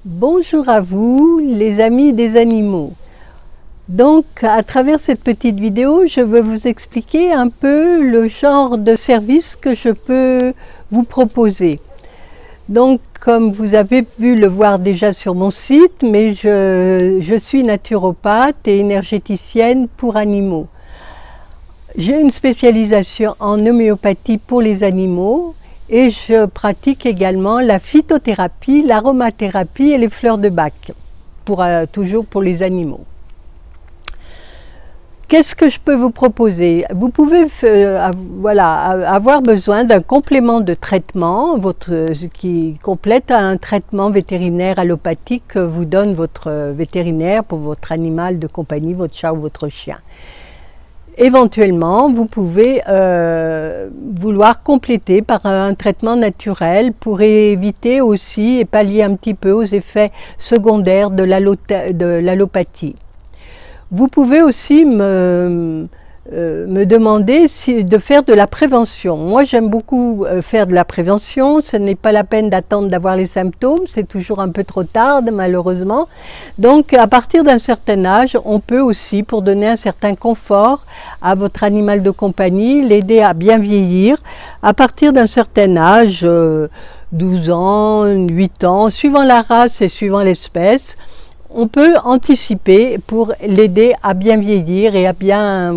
Bonjour à vous, les amis des animaux. Donc, à travers cette petite vidéo, je veux vous expliquer un peu le genre de service que je peux vous proposer. Donc, comme vous avez pu le voir déjà sur mon site, mais je suis naturopathe et énergéticienne pour animaux. J'ai une spécialisation en homéopathie pour les animaux. Et je pratique également la phytothérapie, l'aromathérapie et les fleurs de Bach, toujours pour les animaux. Qu'est-ce que je peux vous proposer? Vous pouvez avoir besoin d'un complément de traitement qui complète un traitement vétérinaire allopathique que vous donne votre vétérinaire pour votre animal de compagnie, votre chat ou votre chien. Éventuellement, vous pouvez vouloir compléter par un traitement naturel pour éviter aussi et pallier un petit peu aux effets secondaires de l'allopathie. Vous pouvez aussi me demander de faire de la prévention. Moi, j'aime beaucoup faire de la prévention. Ce n'est pas la peine d'attendre d'avoir les symptômes. C'est toujours un peu trop tard, malheureusement. Donc, à partir d'un certain âge, on peut aussi, pour donner un certain confort à votre animal de compagnie, l'aider à bien vieillir. À partir d'un certain âge, 12 ans, 8 ans, suivant la race et suivant l'espèce, on peut anticiper pour l'aider à bien vieillir et à bien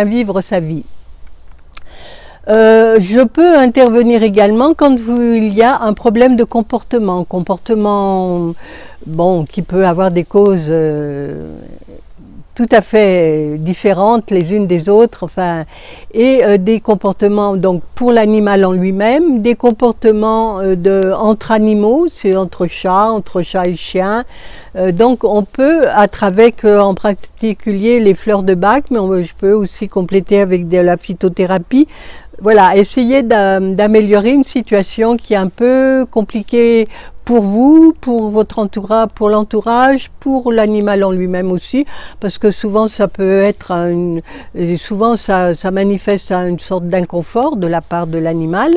vivre sa vie. Je peux intervenir également quand il y a un problème de comportement qui peut avoir des causes tout à fait différentes les unes des autres, des comportements donc pour l'animal en lui-même, des comportements entre animaux, c'est entre chats et chiens. Donc on peut, en particulier les fleurs de Bach, mais je peux aussi compléter avec de la phytothérapie. Voilà, essayer d'améliorer une situation qui est un peu compliquée pour vous, pour votre entourage, pour l'entourage, pour l'animal en lui-même aussi, parce que souvent ça peut être ça manifeste une sorte d'inconfort de la part de l'animal.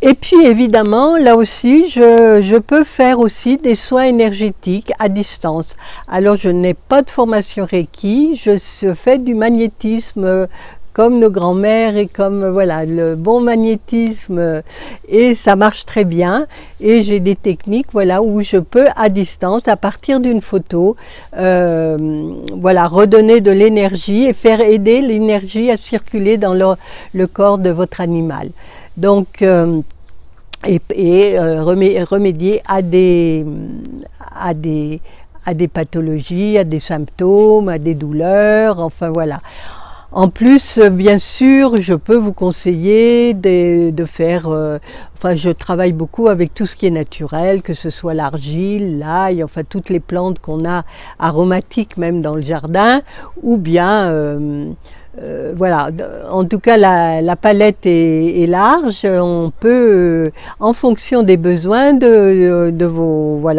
Et puis évidemment, là aussi, je peux faire aussi des soins énergétiques à distance. Alors je n'ai pas de formation Reiki, je fais du magnétisme comme nos grands-mères et comme le bon magnétisme, et ça marche très bien. Et j'ai des techniques où je peux à distance, à partir d'une photo, redonner de l'énergie et faire aider l'énergie à circuler dans le corps de votre animal. Donc remédier à des pathologies, à des symptômes, à des douleurs, enfin voilà. En plus, bien sûr, je peux vous conseiller de faire, je travaille beaucoup avec tout ce qui est naturel, que ce soit l'argile, l'ail, enfin toutes les plantes qu'on a aromatiques même dans le jardin, ou bien, en tout cas la palette est large. On peut, en fonction des besoins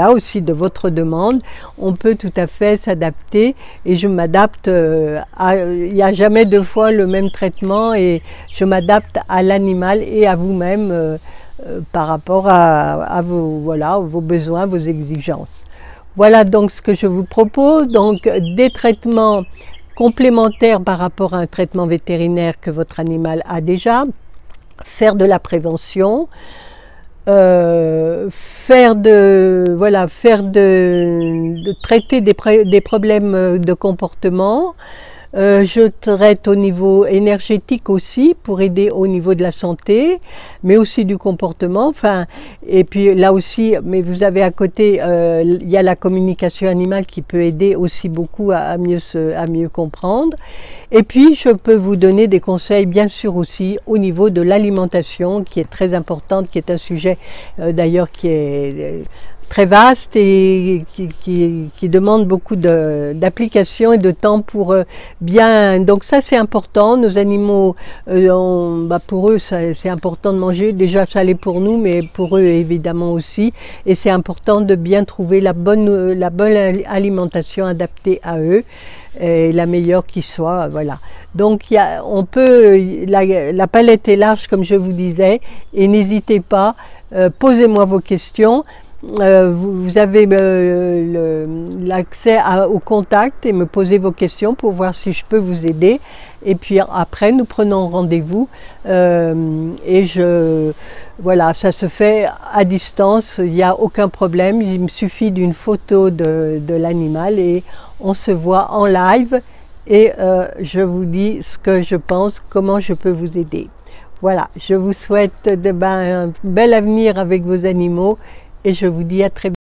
aussi de votre demande, on peut tout à fait s'adapter, et je m'adapte il n'y a jamais deux fois le même traitement, et je m'adapte à l'animal et à vous-même par rapport à vos besoins, vos exigences. Voilà donc ce que je vous propose, donc des traitements complémentaires par rapport à un traitement vétérinaire que votre animal a déjà, faire de la prévention, traiter des problèmes de comportement. Je traite au niveau énergétique aussi, pour aider au niveau de la santé, mais aussi du comportement. Et puis là aussi, mais vous avez à côté, il y a la communication animale qui peut aider aussi beaucoup à mieux comprendre. Et puis je peux vous donner des conseils, bien sûr aussi, au niveau de l'alimentation, qui est très importante, qui est un sujet d'ailleurs qui est très vaste et qui demande beaucoup d'application et de temps pour bien. Donc ça, c'est important. Nos animaux, pour eux, c'est important de manger. Déjà, ça l'est pour nous, mais pour eux évidemment aussi. Et c'est important de bien trouver la bonne alimentation adaptée à eux, et la meilleure qui soit. Voilà. Donc la palette est large, comme je vous disais, et n'hésitez pas, posez-moi vos questions. vous avez l'accès au contact et me poser vos questions pour voir si je peux vous aider. Et puis après, nous prenons rendez-vous et voilà, ça se fait à distance, il n'y a aucun problème. Il me suffit d'une photo de l'animal et on se voit en live et je vous dis ce que je pense, comment je peux vous aider. Voilà, je vous souhaite un bel avenir avec vos animaux et je vous dis à très bientôt.